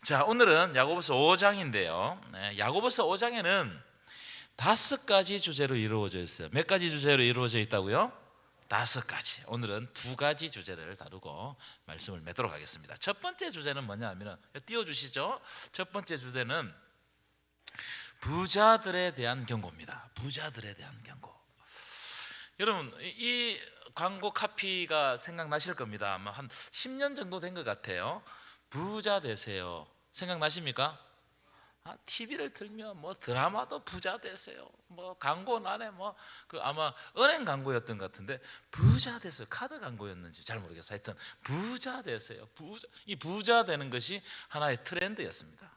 자, 오늘은 야고보서 5장인데요. 야고보서 5장에는 5가지 주제로 이루어져 있어요. 몇 가지 주제로 이루어져 있다고요? 5가지. 오늘은 2가지 주제를 다루고 말씀을 맺도록 하겠습니다. 첫 번째 주제는 뭐냐 하면, 띄워주시죠. 첫 번째 주제는 부자들에 대한 경고입니다. 부자들에 대한 경고. 여러분, 이 광고 카피가 생각나실 겁니다. 아마 한 10년 정도 된 것 같아요. 부자 되세요. 생각나십니까? TV를 틀면 뭐 드라마도 부자 되세요. 뭐 광고 안에 아마 은행 광고였던 것 같은데 부자 되세요. 카드 광고였는지 잘 모르겠어요. 하여튼 부자 되세요. 이 부자 되는 것이 하나의 트렌드였습니다.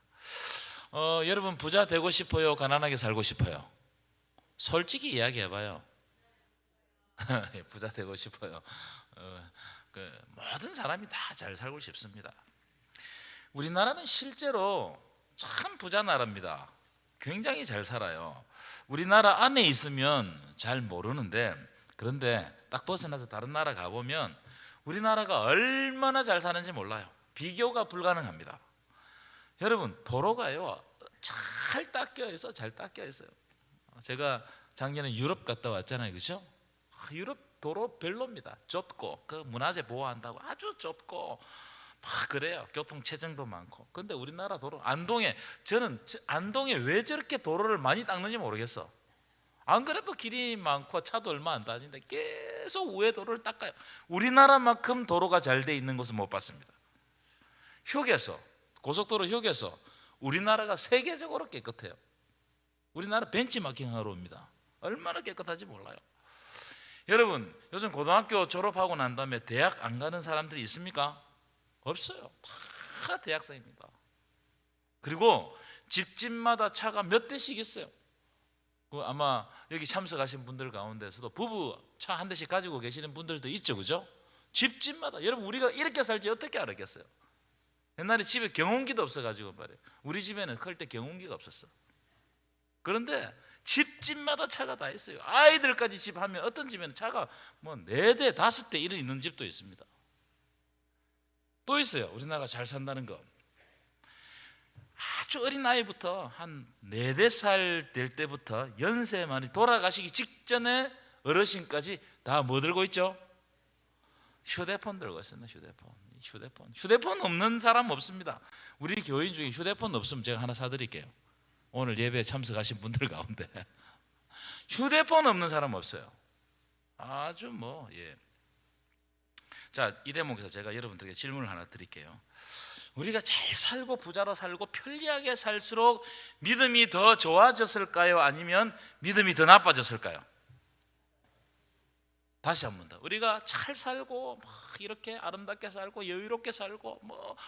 여러분, 부자 되고 싶어요? 가난하게 살고 싶어요? 솔직히 이야기해봐요. 부자 되고 싶어요. 모든 사람이 다 잘 살고 싶습니다. 우리나라는 실제로 참 부자 나라입니다. 굉장히 잘 살아요. 우리나라 안에 있으면 잘 모르는데, 그런데 딱 벗어나서 다른 나라 가보면 우리나라가 얼마나 잘 사는지 몰라요. 비교가 불가능합니다. 여러분, 도로가요 잘 닦여 있어. 잘 닦여 있어요. 제가 작년에 유럽 갔다 왔잖아요. 그렇죠? 유럽 도로 별로입니다. 좁고, 그 문화재 보호한다고 아주 좁고 막 그래요. 교통 체증도 많고. 근데 우리나라 도로, 저는 안동에 왜 저렇게 도로를 많이 닦는지 모르겠어. 안 그래도 길이 많고 차도 얼마 안 다니는데 계속 우회 도로를 닦아요. 우리나라만큼 도로가 잘 돼 있는 곳은 못 봤습니다. 휴게소, 고속도로 휴게소, 우리나라가 세계적으로 깨끗해요. 우리나라 벤치마킹하러 옵니다. 얼마나 깨끗한지 몰라요. 여러분, 요즘 고등학교 졸업하고 난 다음에 대학 안 가는 사람들이 있습니까? 없어요. 다 대학생입니다. 그리고 집집마다 차가 몇 대씩 있어요. 아마 여기 참석하신 분들 가운데서도 부부 차 한 대씩 가지고 계시는 분들도 있죠, 그죠? 집집마다. 여러분, 우리가 이렇게 살지 어떻게 알았겠어요? 옛날에 집에 경운기도 없어가지고 말이에요. 우리 집에는 클 때 경운기가 없었어. 그런데 집집마다 차가 다 있어요. 아이들까지 집 하면 어떤 집에는 차가 뭐 4대, 5대 이런 있는 집도 있습니다. 또 있어요. 우리나라가 잘 산다는 거. 아주 어린 나이부터 한 4~5살 될 때부터 연세 많이 돌아가시기 직전에 어르신까지 다 뭐 들고 있죠? 휴대폰 들고 있습니다. 휴대폰 없는 사람 없습니다. 우리 교인 중에 휴대폰 없으면 제가 하나 사드릴게요. 오늘 예배에 참석하신 분들 가운데 휴대폰 없는 사람 없어요. 아주 자, 이 대목에서 제가 여러분들에게 질문을 하나 드릴게요. 우리가 잘 살고 부자로 살고 편리하게 살수록 믿음이 더 좋아졌을까요? 아니면 믿음이 더 나빠졌을까요? 다시 한 번 더. 우리가 잘 살고 막 이렇게 아름답게 살고 여유롭게 살고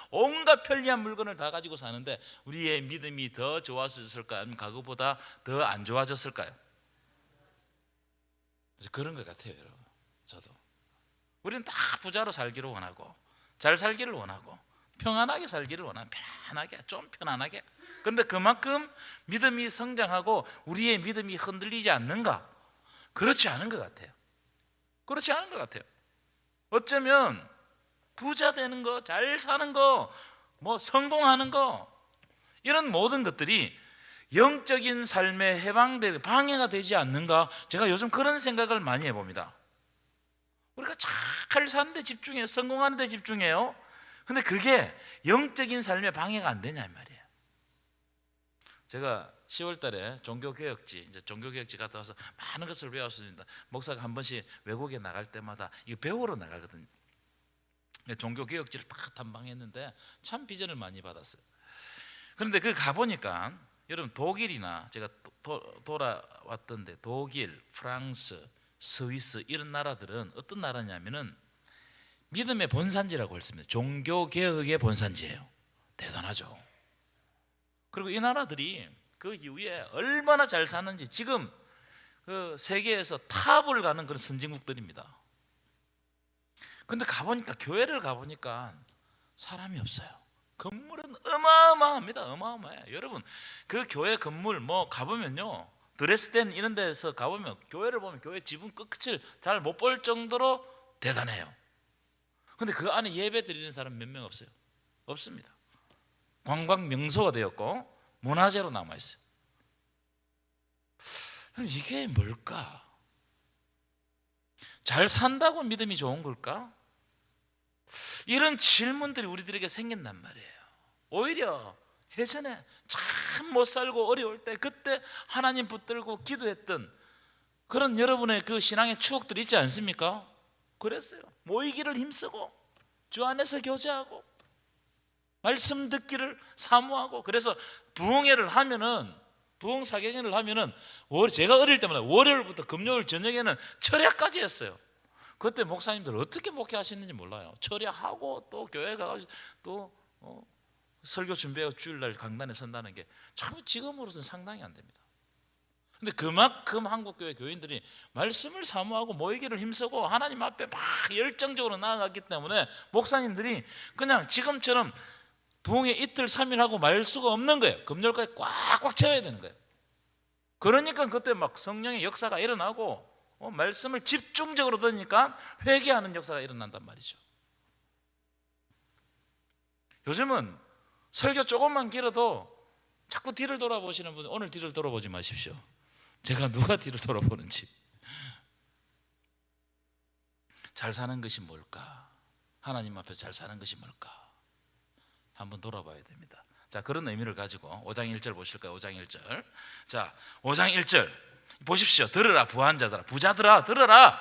온갖 편리한 물건을 다 가지고 사는데 우리의 믿음이 더 좋아졌을까요? 아니면 과거보다 더 안 좋아졌을까요? 그런 것 같아요, 여러분. 저도. 우리는 다 부자로 살기를 원하고 잘 살기를 원하고 평안하게 살기를 원하는, 편안하게, 좀 편안하게. 그런데 그만큼 믿음이 성장하고 우리의 믿음이 흔들리지 않는가? 그렇지 않은 것 같아요. 그렇지 않은 것 같아요. 어쩌면 부자 되는 거, 잘 사는 거, 성공하는 거, 이런 모든 것들이 영적인 삶에 방해가 되지 않는가? 제가 요즘 그런 생각을 많이 해봅니다. 우리가 잘 사는 데 집중해요. 성공하는 데 집중해요. 근데 그게 영적인 삶에 방해가 안 되냐 이 말이에요. 제가 10월 달에 종교개혁지 갔다 와서 많은 것을 배웠습니다. 목사가 한 번씩 외국에 나갈 때마다 이거 배우러 나가거든요. 종교개혁지를 다 탐방했는데 참 비전을 많이 받았어요. 그런데 그 가보니까 여러분, 독일이나 제가 돌아왔던데 독일, 프랑스, 스위스 이런 나라들은 어떤 나라냐면은 믿음의 본산지라고 했습니다. 종교개혁의 본산지예요. 대단하죠. 그리고 이 나라들이 그 이후에 얼마나 잘 사는지 지금 그 세계에서 탑을 가는 그런 선진국들입니다. 근데 교회를 가보니까 사람이 없어요. 건물은 어마어마합니다. 어마어마해요. 여러분, 그 교회 건물 가보면요, 드레스덴 이런 데서 가보면 교회를 보면 교회 지붕 끝을 잘 못 볼 정도로 대단해요. 근데 그 안에 예배 드리는 사람 몇 명 없어요. 없습니다. 관광 명소가 되었고 문화재로 남아 있어요. 그럼 이게 뭘까? 잘 산다고 믿음이 좋은 걸까? 이런 질문들이 우리들에게 생긴단 말이에요. 오히려 예전에 참 못 살고 어려울 때 그때 하나님 붙들고 기도했던 그런 여러분의 그 신앙의 추억들이 있지 않습니까? 그랬어요. 모이기를 힘쓰고 주 안에서 교제하고 말씀 듣기를 사모하고, 그래서 부흥회를 하면은, 부흥사경회를 하면은 제가 어릴 때마다 월요일부터 금요일 저녁에는 철야까지 했어요. 그때 목사님들 어떻게 목회하시는지 몰라요. 철야하고 또 교회 가가지고 또 설교 준비하고 주일날 강단에 선다는 게 참 지금으로서는 상당히 안 됩니다. 근데 그만큼 한국교회 교인들이 말씀을 사모하고 모이기를 힘쓰고 하나님 앞에 막 열정적으로 나아갔기 때문에 목사님들이 그냥 지금처럼 부흥회 이틀 3일 하고 말 수가 없는 거예요. 금요일까지 꽉꽉 채워야 되는 거예요. 그러니까 그때 막 성령의 역사가 일어나고 말씀을 집중적으로 들으니까 회개하는 역사가 일어난단 말이죠. 요즘은 설교 조금만 길어도 자꾸 뒤를 돌아보시는 분, 오늘 뒤를 돌아보지 마십시오. 제가 누가 뒤를 돌아보는지. 잘 사는 것이 뭘까? 하나님 앞에 잘 사는 것이 뭘까? 한번 돌아봐야 됩니다. 자, 그런 의미를 가지고 5장 1절 보실까요? 5장 1절. 자, 5장 1절 보십시오. 들으라 부한자들아, 부자들아 들으라.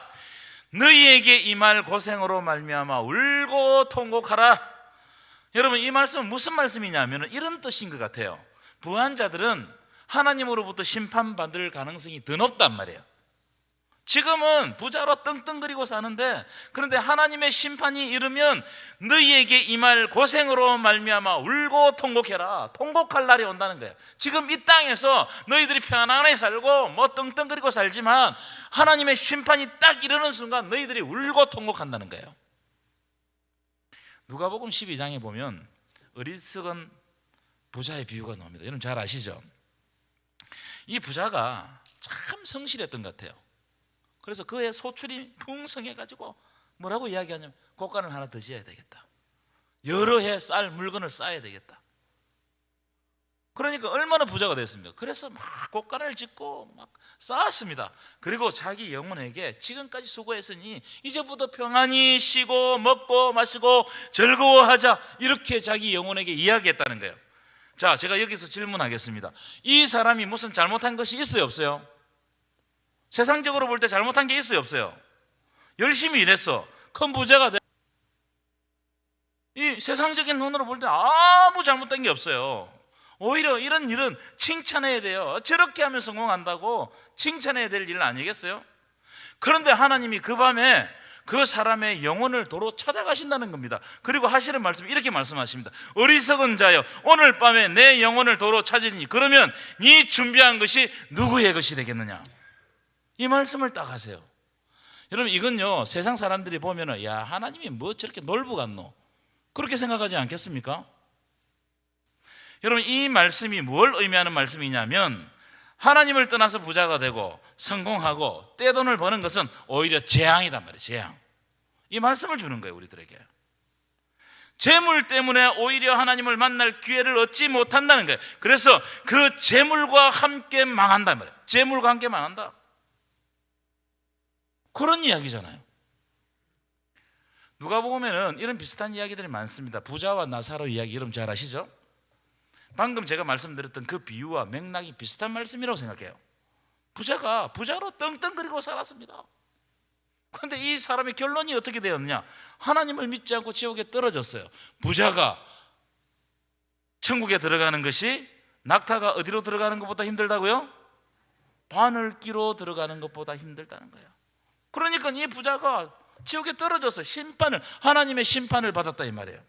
너희에게 임할 고생으로 말미암아 울고 통곡하라. 여러분, 이 말씀은 무슨 말씀이냐면 이런 뜻인 것 같아요. 부한자들은 하나님으로부터 심판받을 가능성이 더 높단 말이에요. 지금은 부자로 떵떵거리고 사는데, 그런데 하나님의 심판이 이르면 너희에게 임할 고생으로 말미암아 울고 통곡해라. 통곡할 날이 온다는 거예요. 지금 이 땅에서 너희들이 편안하게 살고 뭐 떵떵거리고 살지만 하나님의 심판이 딱 이르는 순간 너희들이 울고 통곡한다는 거예요. 누가복음 12장에 보면 어리석은 부자의 비유가 나옵니다. 여러분 잘 아시죠? 이 부자가 참 성실했던 것 같아요. 그래서 그의 소출이 풍성해가지고 뭐라고 이야기하냐면 곡간을 하나 더 지어야 되겠다. 여러 해 쌀 물건을 쌓아야 되겠다. 그러니까 얼마나 부자가 됐습니까? 그래서 막 곡간을 짓고 막 쌓았습니다. 그리고 자기 영혼에게 지금까지 수고했으니 이제부터 평안히 쉬고 먹고 마시고 즐거워하자, 이렇게 자기 영혼에게 이야기했다는 거예요. 자, 제가 여기서 질문하겠습니다. 이 사람이 무슨 잘못한 것이 있어요, 없어요? 세상적으로 볼 때 잘못한 게 있어요, 없어요? 열심히 일했어. 큰 부자가 돼. 이 세상적인 눈으로 볼 때 아무 잘못된 게 없어요. 오히려 이런 일은 칭찬해야 돼요. 저렇게 하면 성공한다고 칭찬해야 될 일 아니겠어요? 그런데 하나님이 그 밤에 그 사람의 영혼을 도로 찾아가신다는 겁니다. 그리고 하시는 말씀이 이렇게 말씀하십니다. 어리석은 자여, 오늘 밤에 내 영혼을 도로 찾으니 그러면 네 준비한 것이 누구의 것이 되겠느냐? 이 말씀을 딱 하세요. 여러분, 이건요 세상 사람들이 보면은 야, 하나님이 뭐 저렇게 놀부 같노? 그렇게 생각하지 않겠습니까? 여러분, 이 말씀이 뭘 의미하는 말씀이냐면 하나님을 떠나서 부자가 되고 성공하고 떼돈을 버는 것은 오히려 재앙이단 말이에요. 재앙. 이 말씀을 주는 거예요, 우리들에게. 재물 때문에 오히려 하나님을 만날 기회를 얻지 못한다는 거예요. 그래서 그 재물과 함께 망한단 말이에요. 재물과 함께 망한다. 그런 이야기잖아요. 누가복음에는 이런 비슷한 이야기들이 많습니다. 부자와 나사로 이야기, 여러분 잘 아시죠? 방금 제가 말씀드렸던 그 비유와 맥락이 비슷한 말씀이라고 생각해요. 부자가 부자로 떵떵거리고 살았습니다. 그런데 이 사람의 결론이 어떻게 되었느냐? 하나님을 믿지 않고 지옥에 떨어졌어요. 부자가 천국에 들어가는 것이 낙타가 어디로 들어가는 것보다 힘들다고요? 바늘기로 들어가는 것보다 힘들다는 거예요. 그러니까 이 부자가 지옥에 떨어져서 하나님의 심판을 받았다 이 말이에요.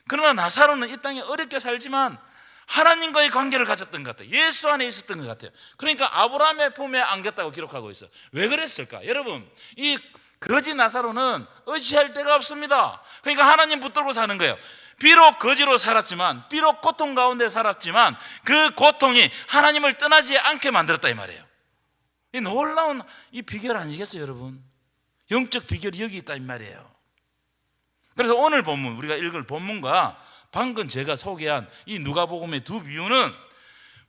그러나 나사로는 이 땅에 어렵게 살지만 하나님과의 관계를 가졌던 것 같아요. 예수 안에 있었던 것 같아요. 그러니까 아브라함의 품에 안겼다고 기록하고 있어요. 왜 그랬을까? 여러분, 이 거지 나사로는 의지할 데가 없습니다. 그러니까 하나님 붙들고 사는 거예요. 비록 거지로 살았지만, 비록 고통 가운데 살았지만 그 고통이 하나님을 떠나지 않게 만들었다 이 말이에요. 이 놀라운 이 비결 아니겠어요, 여러분? 영적 비결이 여기 있다 이 말이에요. 그래서 오늘 본문, 우리가 읽을 본문과 방금 제가 소개한 이 누가복음의 두 비유는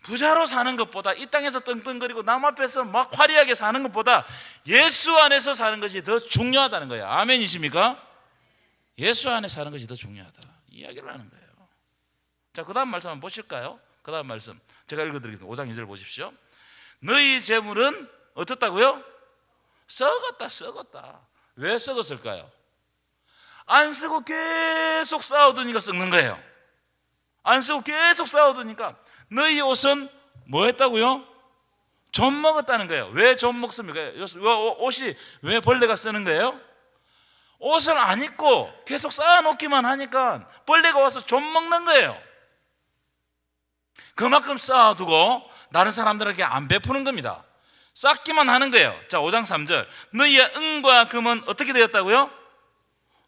부자로 사는 것보다, 이 땅에서 떵떵거리고 남 앞에서 막 화려하게 사는 것보다 예수 안에서 사는 것이 더 중요하다는 거예요. 아멘이십니까? 예수 안에 사는 것이 더 중요하다, 이야기를 하는 거예요. 자, 그 다음 말씀 한번 보실까요? 그 다음 말씀 제가 읽어드리겠습니다. 5장 2절 보십시오. 너희 재물은 어떻다고요? 썩었다. 왜 썩었을까요? 안 쓰고 계속 쌓아두니까 썩는 거예요. 안 쓰고 계속 쌓아두니까. 너희 옷은 뭐 했다고요? 좀 먹었다는 거예요. 왜 좀 먹습니까? 옷이 왜 벌레가 쓰는 거예요? 옷을 안 입고 계속 쌓아놓기만 하니까 벌레가 와서 좀 먹는 거예요. 그만큼 쌓아두고 다른 사람들에게 안 베푸는 겁니다. 쌓기만 하는 거예요. 자, 5장 3절. 너희의 은과 금은 어떻게 되었다고요?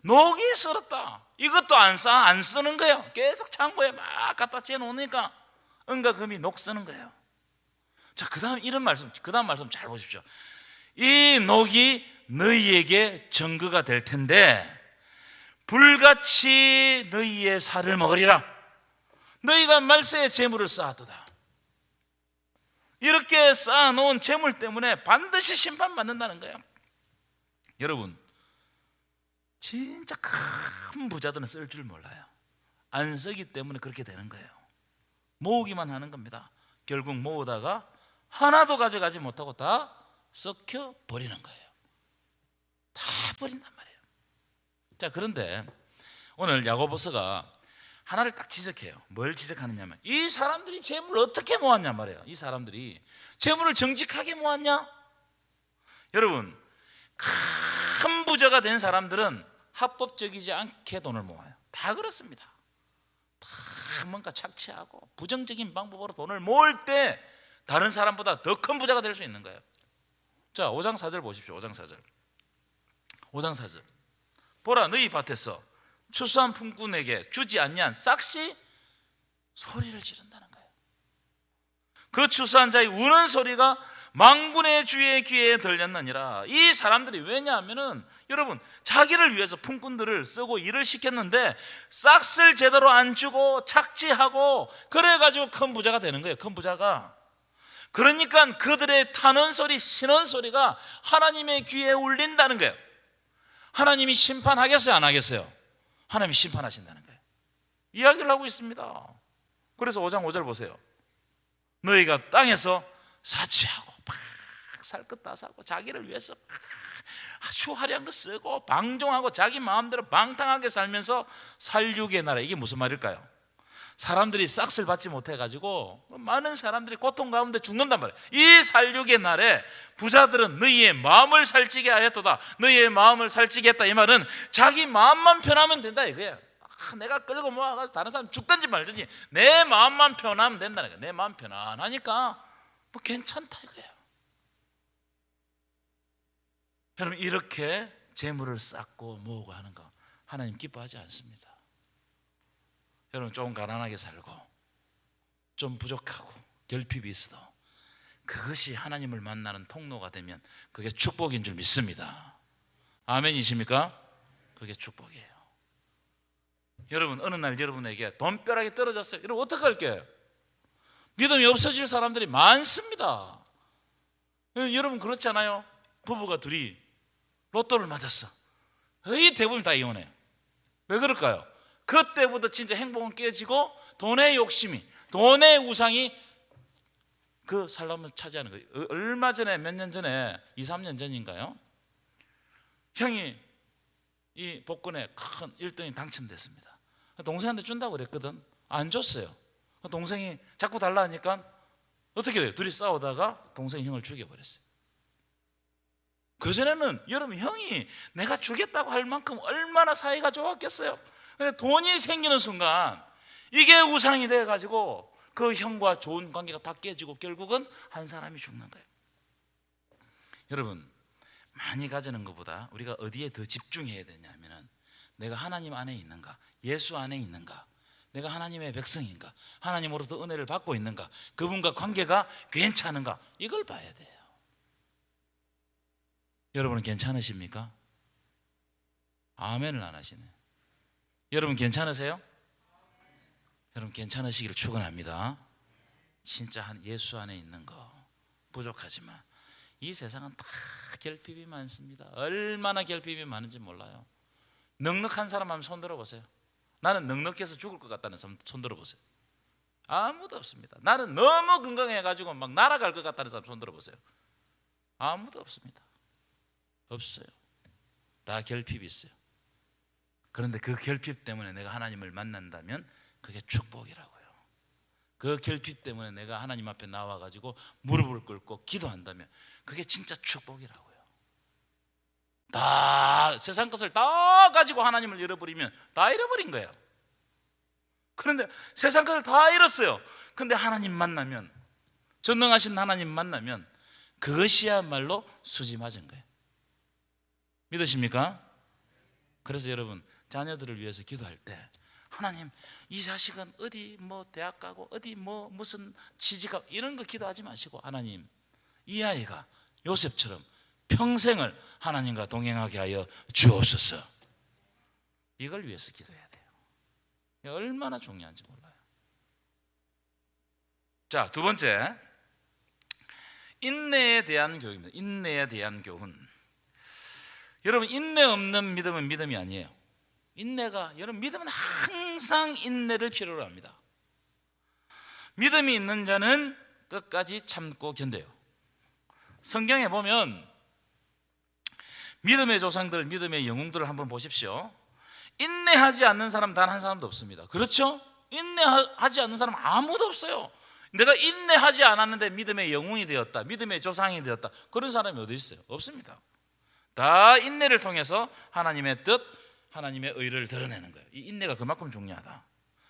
녹이 슬었다. 이것도 안 쓰는 거예요. 계속 창고에 막 갖다 채놓으니까 은과 금이 녹 쓰는 거예요. 자, 그 다음 말씀 잘 보십시오. 이 녹이 너희에게 증거가 될 텐데 불같이 너희의 살을 먹으리라. 너희가 말세의 재물을 쌓아두다. 이렇게 쌓아놓은 재물 때문에 반드시 심판받는다는 거예요. 여러분, 진짜 큰 부자들은 쓸 줄 몰라요. 안 쓰기 때문에 그렇게 되는 거예요. 모으기만 하는 겁니다. 결국 모으다가 하나도 가져가지 못하고 다 썩혀 버리는 거예요. 다 버린단 말이에요. 자, 그런데 오늘 야고보서가 하나를 딱 지적해요. 뭘 지적하느냐면, 이 사람들이 재물을 어떻게 모았냐 말이에요. 이 사람들이 재물을 정직하게 모았냐? 여러분, 큰 부자가 된 사람들은 합법적이지 않게 돈을 모아요. 다 그렇습니다. 다 뭔가 착취하고 부정적인 방법으로 돈을 모을 때 다른 사람보다 더 큰 부자가 될 수 있는 거예요. 자, 5장 4절 보십시오. 5장 4절. 보라, 너희 밭에서 추수한 품꾼에게 주지 아니한 싹시 소리를 지른다는 거예요. 그 추수한 자의 우는 소리가 만군의 주의 귀에 들렸느니라. 이 사람들이 왜냐하면은 여러분, 자기를 위해서 품꾼들을 쓰고 일을 시켰는데 싹을 제대로 안 주고 착취하고 그래가지고 큰 부자가 되는 거예요. 큰 부자가. 그러니까 그들의 타는 소리, 신은 소리가 하나님의 귀에 울린다는 거예요. 하나님이 심판하겠어요, 안 하겠어요? 하나님이 심판하신다는 거예요. 이야기를 하고 있습니다. 그래서 5장 5절 보세요. 너희가 땅에서 사치하고 막 살 것 다 사고 자기를 위해서 아주 화려한 거 쓰고 방종하고 자기 마음대로 방탕하게 살면서 살육의 나라. 이게 무슨 말일까요? 사람들이 싹을 받지 못해가지고 많은 사람들이 고통 가운데 죽는단 말이에요. 이 살육의 날에 부자들은 너희의 마음을 살찌게 하였도다. 너희의 마음을 살찌게 했다. 이 말은 자기 마음만 편하면 된다 이거예요. 내가 끌고 모아가지고 다른 사람 죽든지 말든지 내 마음만 편하면 된다는 거예요. 내 마음 편안하니까 뭐 괜찮다 이거예요. 여러분, 이렇게 재물을 쌓고 모으고 하는 거 하나님 기뻐하지 않습니다. 여러분, 좀 가난하게 살고 좀 부족하고 결핍이 있어도 그것이 하나님을 만나는 통로가 되면 그게 축복인 줄 믿습니다. 아멘이십니까? 그게 축복이에요. 여러분, 어느 날 여러분에게 돈벼락이 떨어졌어요. 여러분, 어떻게 할게요? 믿음이 없어질 사람들이 많습니다. 여러분, 그렇잖아요. 부부가 둘이 로또를 맞았어. 거의 대부분 다 이혼해요. 왜 그럴까요? 그때부터 진짜 행복은 깨지고 돈의 욕심이, 돈의 우상이 그 사람을 차지하는 거예요. 얼마 전에, 몇 년 전에, 2, 3년 전인가요? 형이 이 복권에 큰 1등이 당첨됐습니다. 동생한테 준다고 그랬거든. 안 줬어요. 동생이 자꾸 달라 하니까 어떻게 돼요? 둘이 싸우다가 동생이 형을 죽여버렸어요. 그전에는 여러분, 형이 내가 주겠다고 할 만큼 얼마나 사이가 좋았겠어요. 근데 돈이 생기는 순간 이게 우상이 돼가지고 그 형과 좋은 관계가 다 깨지고 결국은 한 사람이 죽는 거예요. 여러분, 많이 가지는 것보다 우리가 어디에 더 집중해야 되냐면은 내가 하나님 안에 있는가, 예수 안에 있는가, 내가 하나님의 백성인가, 하나님으로부터 은혜를 받고 있는가, 그분과 관계가 괜찮은가, 이걸 봐야 돼요. 여러분은 괜찮으십니까? 아멘을 안 하시네. 여러분 괜찮으세요? 여러분 괜찮으시기를 축원합니다. 진짜 예수 안에 있는 거 부족하지만 이 세상은 다 결핍이 많습니다. 얼마나 결핍이 많은지 몰라요. 넉넉한 사람 한번 손 들어보세요. 나는 넉넉해서 죽을 것 같다는 사람 손 들어보세요. 아무도 없습니다. 나는 너무 건강해가지고 막 날아갈 것 같다는 사람 손 들어보세요. 아무도 없습니다. 없어요. 다 결핍이 있어요. 그런데 그 결핍 때문에 내가 하나님을 만난다면 그게 축복이라고요. 그 결핍 때문에 내가 하나님 앞에 나와가지고 무릎을 꿇고 기도한다면 그게 진짜 축복이라고요. 다 세상 것을 다 가지고 하나님을 잃어버리면 다 잃어버린 거예요. 그런데 세상 것을 다 잃었어요. 그런데 하나님 만나면, 전능하신 하나님 만나면 그것이야말로 수지 맞은 거예요. 믿으십니까? 그래서 여러분 자녀들을 위해서 기도할 때 하나님 이 자식은 어디 뭐 대학 가고 어디 뭐 무슨 취직하고 이런 거 기도하지 마시고 하나님 이 아이가 요셉처럼 평생을 하나님과 동행하게 하여 주옵소서. 이걸 위해서 기도해야 돼요. 얼마나 중요한지 몰라요. 자, 두 번째, 인내에 대한 교훈입니다. 인내에 대한 교훈. 여러분 인내 없는 믿음은 믿음이 아니에요. 인내가, 여러분 믿음은 항상 인내를 필요로 합니다. 믿음이 있는 자는 끝까지 참고 견뎌요. 성경에 보면 믿음의 조상들, 믿음의 영웅들을 한번 보십시오. 인내하지 않는 사람 단 한 사람도 없습니다. 그렇죠? 인내하지 않는 사람 아무도 없어요. 내가 인내하지 않았는데 믿음의 영웅이 되었다, 믿음의 조상이 되었다, 그런 사람이 어디 있어요? 없습니다. 다 인내를 통해서 하나님의 뜻, 하나님의 의를 드러내는 거예요. 이 인내가 그만큼 중요하다.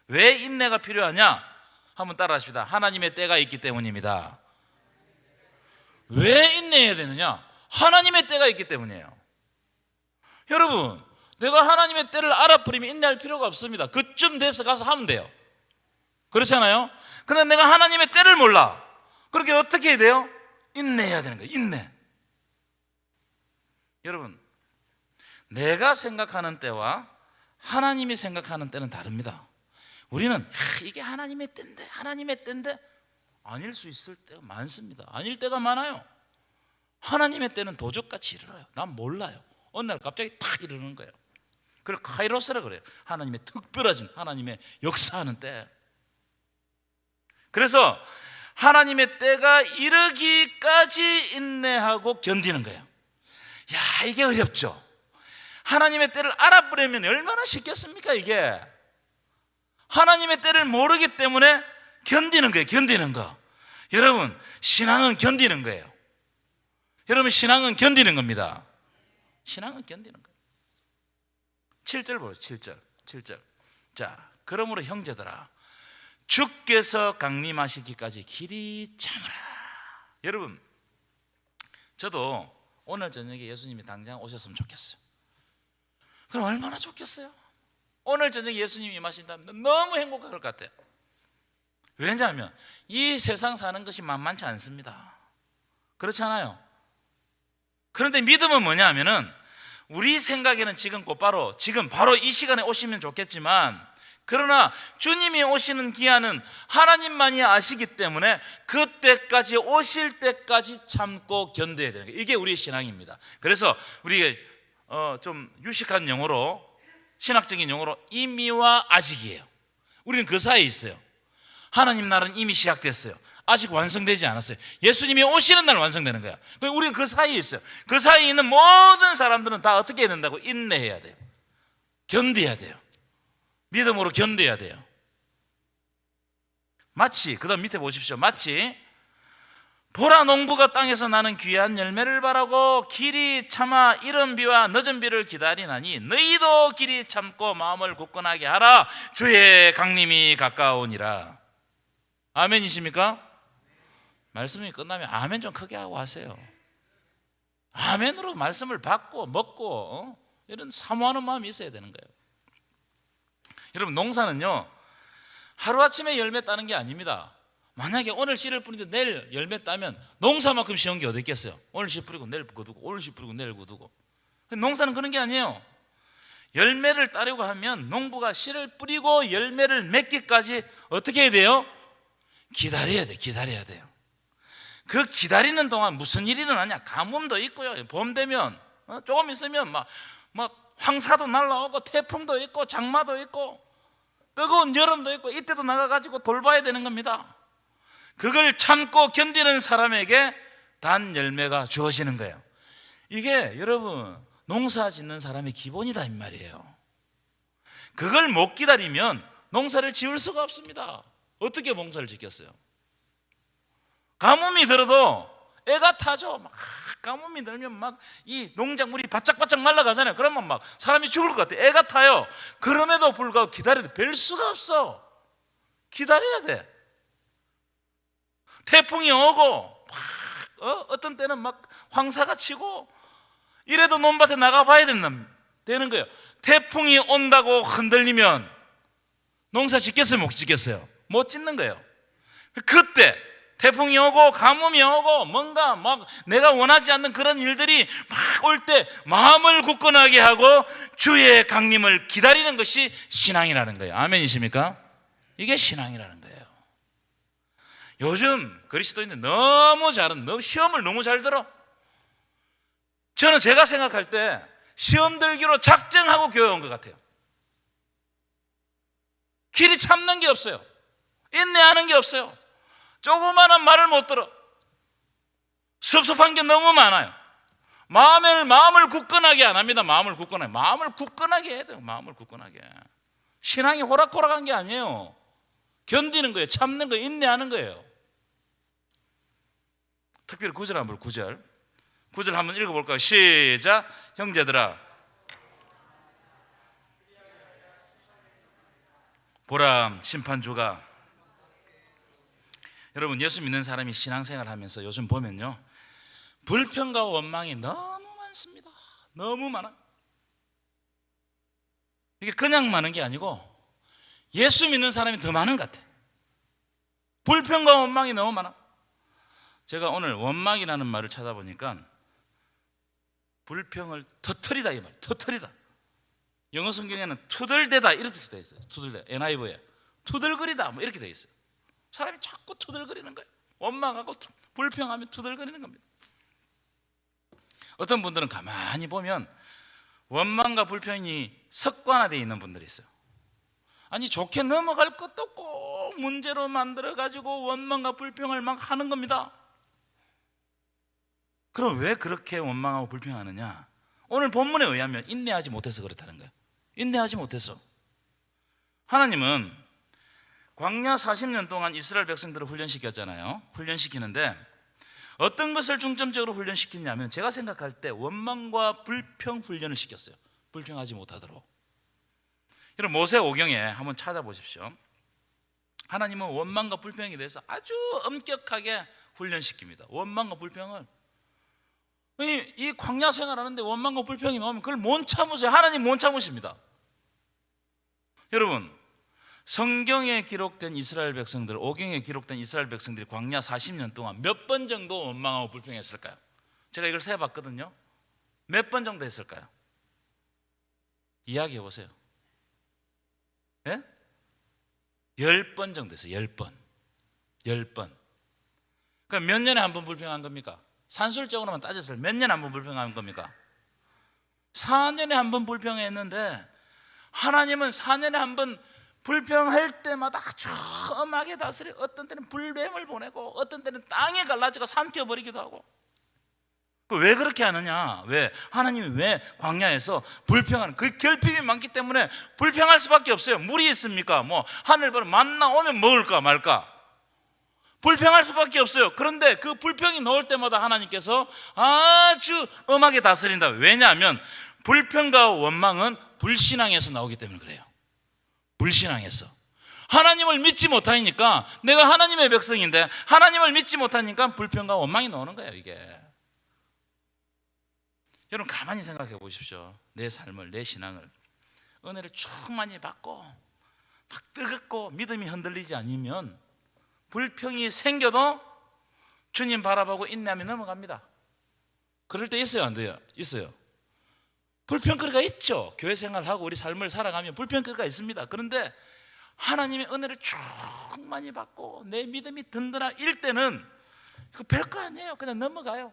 왜 인내가 필요하냐? 한번 따라하십시다. 하나님의 때가 있기 때문입니다. 왜 인내해야 되느냐? 하나님의 때가 있기 때문이에요. 여러분, 내가 하나님의 때를 알아버리면 인내할 필요가 없습니다. 그쯤 돼서 가서 하면 돼요. 그렇잖아요? 그런데 내가 하나님의 때를 몰라. 그렇게 어떻게 해야 돼요? 인내해야 되는 거예요. 인내. 여러분, 내가 생각하는 때와 하나님이 생각하는 때는 다릅니다. 우리는 이게 하나님의 때인데, 하나님의 때인데 아닐 수 있을 때가 많습니다. 아닐 때가 많아요. 하나님의 때는 도적같이 일어나요. 난 몰라요. 어느 날 갑자기 탁 이러는 거예요. 그걸 카이로스라 그래요. 하나님의 특별하신, 하나님의 역사하는 때. 그래서 하나님의 때가 이르기까지 인내하고 견디는 거예요. 야, 이게 어렵죠. 하나님의 때를 알아버리면 얼마나 쉽겠습니까? 이게 하나님의 때를 모르기 때문에 견디는 거예요. 견디는 거. 여러분, 신앙은 견디는 거예요. 여러분, 신앙은 견디는 겁니다. 신앙은 견디는 거예요. 7절 보세요. 7절. 자, 그러므로 형제들아, 주께서 강림하시기까지 길이 참으라. 여러분, 저도 오늘 저녁에 예수님이 당장 오셨으면 좋겠어요. 그럼 얼마나 좋겠어요? 오늘 저녁에 예수님이 임하신다면 너무 행복할 것 같아요. 왜냐하면 이 세상 사는 것이 만만치 않습니다. 그렇지 않아요? 그런데 믿음은 뭐냐 하면은 우리 생각에는 지금 곧바로, 지금 바로 이 시간에 오시면 좋겠지만, 그러나 주님이 오시는 기한은 하나님만이 아시기 때문에 그때까지, 오실 때까지 참고 견뎌야 되는 거예요. 이게 우리의 신앙입니다. 그래서 우리 좀 유식한 용어로, 신학적인 용어로 이미와 아직이에요. 우리는 그 사이에 있어요. 하나님 나라는 이미 시작됐어요. 아직 완성되지 않았어요. 예수님이 오시는 날 완성되는 거야. 우리는 그 사이에 있어요. 그 사이에 있는 모든 사람들은 다 어떻게 해야 된다고? 인내해야 돼요. 견뎌야 돼요. 믿음으로 견뎌야 돼요. 마치, 그 다음 밑에 보십시오. 마치 보라 농부가 땅에서 나는 귀한 열매를 바라고 길이 참아 이른 비와 늦은 비를 기다리나니 너희도 길이 참고 마음을 굳건하게 하라. 주의 강림이 가까우니라. 아멘이십니까? 말씀이 끝나면 아멘 좀 크게 하고 하세요. 아멘으로 말씀을 받고 먹고 이런 사모하는 마음이 있어야 되는 거예요. 여러분, 농사는요 하루아침에 열매 따는 게 아닙니다. 만약에 오늘 씨를 뿌리는데 내일 열매 따면 농사만큼 쉬운 게 어디 있겠어요? 오늘 씨 뿌리고 내일 거두고, 오늘 씨 뿌리고 내일 거두고. 농사는 그런 게 아니에요. 열매를 따려고 하면 농부가 씨를 뿌리고 열매를 맺기까지 어떻게 해야 돼요? 기다려야 돼요. 그 기다리는 동안 무슨 일이 일어나냐? 가뭄도 있고요. 봄 되면 조금 있으면 막 황사도 날라오고 태풍도 있고 장마도 있고 뜨거운 여름도 있고, 이때도 나가가지고 돌봐야 되는 겁니다. 그걸 참고 견디는 사람에게 단 열매가 주어지는 거예요. 이게 여러분 농사 짓는 사람의 기본이다 이 말이에요. 그걸 못 기다리면 농사를 지을 수가 없습니다. 어떻게 농사를 짓겠어요? 가뭄이 들어도 애가 타죠. 막 가뭄이 들면 막 이 농작물이 바짝바짝 말라가잖아요. 그러면 막 사람이 죽을 것 같아. 애가 타요. 그럼에도 불구하고 기다려도 별 수가 없어. 기다려야 돼. 태풍이 오고 막 어떤 때는 막 황사가 치고 이래도 논밭에 나가봐야 되는 거예요. 태풍이 온다고 흔들리면 농사 짓겠어요? 못 짓겠어요? 못 짓는 거예요. 그때 태풍이 오고 가뭄이 오고 뭔가 막 내가 원하지 않는 그런 일들이 막 올 때 마음을 굳건하게 하고 주의 강림을 기다리는 것이 신앙이라는 거예요. 아멘이십니까? 이게 신앙이라는 거예요. 요즘 그리스도인들 너무 시험을 너무 잘 들어. 저는 제가 생각할 때 시험 들기로 작정하고 교회 온 것 같아요. 길이 참는 게 없어요. 인내하는 게 없어요. 조그마한 말을 못 들어. 섭섭한 게 너무 많아요. 마음을 굳건하게 안 합니다. 마음을 굳건하게 해야 돼요. 마음을 굳건하게. 신앙이 호락호락한 게 아니에요. 견디는 거예요. 참는 거예요. 인내하는 거예요. 특별히 9절 한번 9절 한번 읽어볼까요? 시작. 형제들아 보라 심판주가. 여러분 예수 믿는 사람이 신앙생활 하면서 요즘 보면요 불평과 원망이 너무 많습니다. 너무 많아. 이게 그냥 많은 게 아니고 예수 믿는 사람이 더 많은 것 같아. 불평과 원망이 너무 많아. 제가 오늘 원망이라는 말을 찾아보니까 불평을 터뜨리다 이 말. 터뜨리다. 영어 성경에는 투덜대다 이렇게 되어 있어요. 투덜대. NIV에 투덜거리다 뭐 이렇게 되어 있어요. 사람이 자꾸 투덜거리는 거예요. 원망하고 불평하면 투덜거리는 겁니다. 어떤 분들은 가만히 보면 원망과 불평이 습관화되어 있는 분들이 있어요. 아니 좋게 넘어갈 것도 꼭 문제로 만들어가지고 원망과 불평을 막 하는 겁니다. 그럼 왜 그렇게 원망하고 불평하느냐? 오늘 본문에 의하면 인내하지 못해서 그렇다는 거예요. 인내하지 못해서. 하나님은 광야 40년 동안 이스라엘 백성들을 훈련시켰잖아요. 훈련시키는데 어떤 것을 중점적으로 훈련시키냐면 제가 생각할 때 원망과 불평 훈련을 시켰어요. 불평하지 못하도록. 여러분 모세오경에 한번 찾아보십시오. 하나님은 원망과 불평에 대해서 아주 엄격하게 훈련시킵니다. 원망과 불평을. 이 광야 생활하는데 원망과 불평이 나오면 그걸 못 참으세요. 하나님 못 참으십니다. 여러분 성경에 기록된 이스라엘 백성들, 오경에 기록된 이스라엘 백성들이 광야 40년 동안 몇 번 정도 원망하고 불평했을까요? 제가 이걸 세봤거든요. 몇 번 정도 했을까요? 이야기해 보세요. 예? 10번 정도 했어요. 10번. 그럼 몇 년에 한 번 불평한 겁니까? 산술적으로만 따졌을 때 몇 년에 한 번 불평한 겁니까? 4년에 한 번 불평했는데 하나님은 4년에 한 번 불평할 때마다 아주 엄하게 다스려. 어떤 때는 불뱀을 보내고 어떤 때는 땅에 갈라지고 삼켜버리기도 하고. 왜 그렇게 하느냐? 왜? 하나님이 왜 광야에서 불평하는 그 결핍이 많기 때문에 불평할 수밖에 없어요. 물이 있습니까? 뭐 하늘보로 만나 오면 먹을까 말까? 불평할 수밖에 없어요. 그런데 그 불평이 나올 때마다 하나님께서 아주 엄하게 다스린다. 왜냐하면 불평과 원망은 불신앙에서 나오기 때문에 그래요. 불신앙에서. 하나님을 믿지 못하니까, 내가 하나님의 백성인데 하나님을 믿지 못하니까 불평과 원망이 나오는 거예요. 이게. 여러분 가만히 생각해 보십시오. 내 삶을, 내 신앙을 은혜를 충만히 받고 막 뜨겁고 믿음이 흔들리지 않으면 불평이 생겨도 주님 바라보고 인내하며 넘어갑니다. 그럴 때 있어요, 안 돼요? 있어요. 불평거리가 있죠. 교회 생활하고 우리 삶을 살아가면 불평거리가 있습니다. 그런데 하나님의 은혜를 충만히 받고 내 믿음이 든든한 일 때는 그 별거 아니에요. 그냥 넘어가요.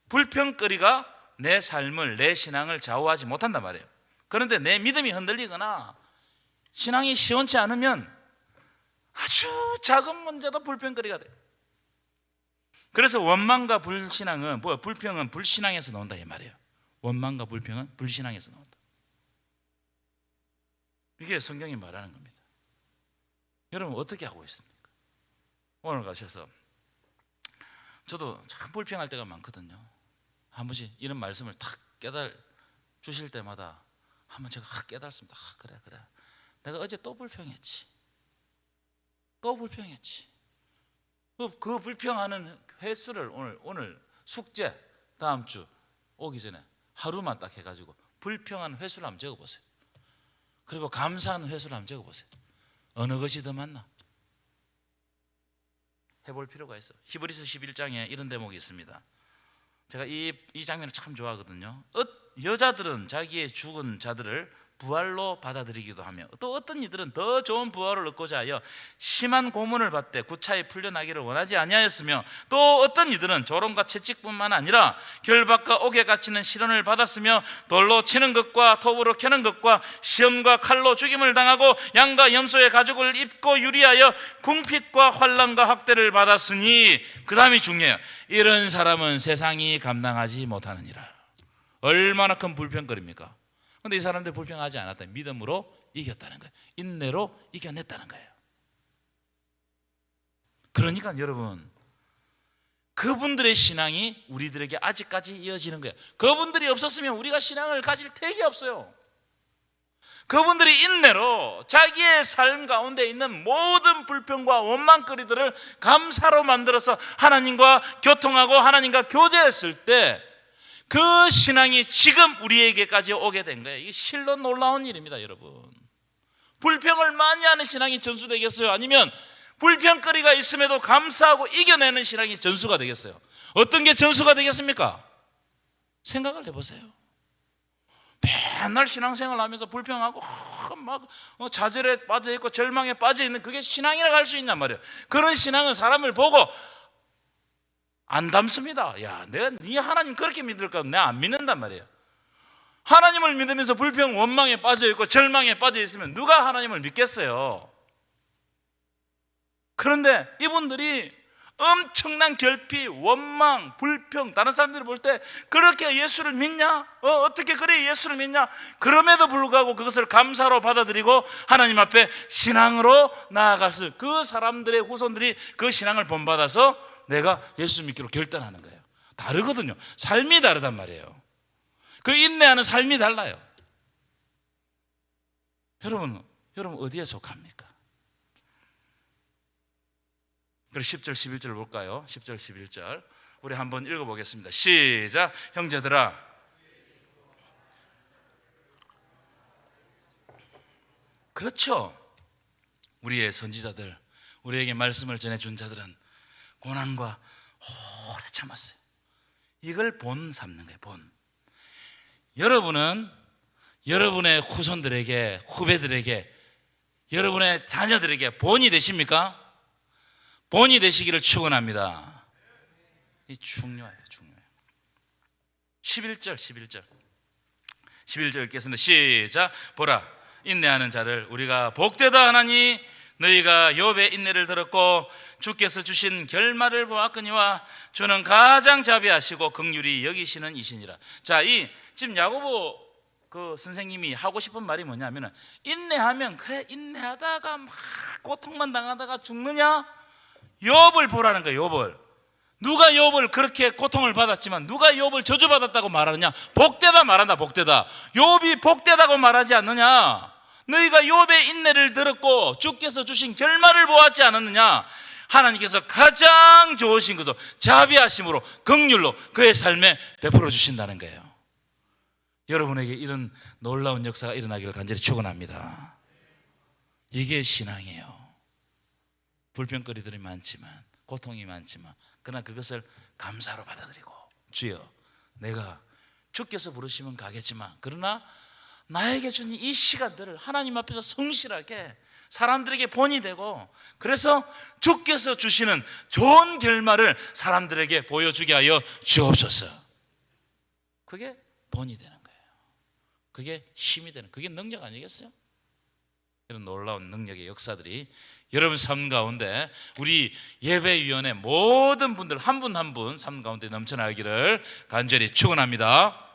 불평거리가 내 삶을, 내 신앙을 좌우하지 못한단 말이에요. 그런데 내 믿음이 흔들리거나 신앙이 시원치 않으면 아주 작은 문제도 불평거리가 돼요. 그래서 원망과 불신앙은 불평은 불신앙에서 나온다 이 말이에요. 원망과 불평은 불신앙에서 나온다. 이게 성경이 말하는 겁니다. 여러분 어떻게 하고 있습니까? 오늘 가셔서 저도 참 불평할 때가 많거든요. 한 번씩 이런 말씀을 탁 깨달 주실 때마다 한번 제가 깨달습니다. 그래 내가 어제 또 불평했지. 그 불평하는 횟수를 오늘 숙제 다음 주 오기 전에 하루만 딱 해가지고 불평하는 횟수를 한번 적어보세요. 그리고 감사하는 횟수를 한번 적어보세요. 어느 것이 더 많나? 해볼 필요가 있어. 히브리서 11장에 이런 대목이 있습니다. 제가 이 장면을 참 좋아하거든요. 여자들은 자기의 죽은 자들을 부활로 받아들이기도 하며 또 어떤 이들은 더 좋은 부활을 얻고자 하여 심한 고문을 받되 구차히 풀려나기를 원하지 아니하였으며 또 어떤 이들은 조롱과 채찍뿐만 아니라 결박과 옥에 갇히는 시련을 받았으며 돌로 치는 것과 톱으로 캐는 것과 시험과 칼로 죽임을 당하고 양과 염소의 가죽을 입고 유리하여 궁핍과 환난과 학대를 받았으니 그 다음이 중요해요. 이런 사람은 세상이 감당하지 못하느니라. 얼마나 큰 불평거리입니까? 그런데 이 사람들 불평하지 않았다. 믿음으로 이겼다는 거예요. 인내로 이겨냈다는 거예요. 그러니까 여러분, 그분들의 신앙이 우리들에게 아직까지 이어지는 거예요. 그분들이 없었으면 우리가 신앙을 가질 택이 없어요. 그분들이 인내로 자기의 삶 가운데 있는 모든 불평과 원망거리들을 감사로 만들어서 하나님과 교통하고 하나님과 교제했을 때 그 신앙이 지금 우리에게까지 오게 된 거예요. 이게 실로 놀라운 일입니다, 여러분. 불평을 많이 하는 신앙이 전수되겠어요? 아니면 불평거리가 있음에도 감사하고 이겨내는 신앙이 전수가 되겠어요? 어떤 게 전수가 되겠습니까? 생각을 해보세요. 맨날 신앙생활 하면서 불평하고 막 좌절에 빠져있고 절망에 빠져있는 그게 신앙이라고 할 수 있냔 말이에요. 그런 신앙은 사람을 보고 안 닮습니다. 야, 내가 네 하나님 그렇게 믿을까? 내가 안 믿는단 말이에요. 하나님을 믿으면서 불평, 원망에 빠져있고 절망에 빠져있으면 누가 하나님을 믿겠어요? 그런데 이분들이 엄청난 결핍, 원망, 불평, 다른 사람들이 볼 때 그렇게 예수를 믿냐? 어떻게 그래 예수를 믿냐? 그럼에도 불구하고 그것을 감사로 받아들이고 하나님 앞에 신앙으로 나아가서 그 사람들의 후손들이 그 신앙을 본받아서 내가 예수 믿기로 결단하는 거예요. 다르거든요. 삶이 다르단 말이에요. 그 인내하는 삶이 달라요. 여러분 어디에 속합니까? 그리고 10절 11절 볼까요? 10절 11절 우리 한번 읽어보겠습니다. 시작. 형제들아, 그렇죠. 우리의 선지자들, 우리에게 말씀을 전해준 자들은 고난과 오래 참았어요. 이걸 본 삼는 거예요. 본. 여러분은 여러분의 후손들에게, 후배들에게, 여러분의 자녀들에게 본이 되십니까? 본이 되시기를 축원합니다. 이 중요해요. 11절 읽겠습니다. 시작. 보라, 인내하는 자를 우리가 복되다 하나니 너희가 욥의 인내를 들었고 주께서 주신 결말을 보았거니와 주는 가장 자비하시고 긍휼히 여기시는 이시니라. 자, 지금 야고보 그 선생님이 하고 싶은 말이 뭐냐면은 인내하면 그래 인내하다가 막 고통만 당하다가 죽느냐? 욥을 보라는 거예요. 욥을. 누가 욥을 그렇게 고통을 받았지만 누가 욥을 저주받았다고 말하느냐? 복되다 말한다. 복되다. 욥이 복되다고 말하지 않느냐? 너희가 욥의 인내를 들었고 주께서 주신 결말을 보았지 않았느냐? 하나님께서 가장 좋으신 것으로 자비하심으로 긍휼로 그의 삶에 베풀어 주신다는 거예요. 여러분에게 이런 놀라운 역사가 일어나기를 간절히 축원합니다. 이게 신앙이에요. 불평거리들이 많지만 고통이 많지만 그러나 그것을 감사로 받아들이고 주여 내가 주께서 부르시면 가겠지만, 그러나 나에게 주신 이 시간들을 하나님 앞에서 성실하게 사람들에게 본이 되고, 그래서 주께서 주시는 좋은 결말을 사람들에게 보여주게 하여 주옵소서. 그게 본이 되는 거예요. 그게 힘이 되는, 그게 능력 아니겠어요? 이런 놀라운 능력의 역사들이 여러분 삶 가운데, 우리 예배위원회 모든 분들 한 분 한 분 삶 가운데 넘쳐나기를 간절히 축원합니다.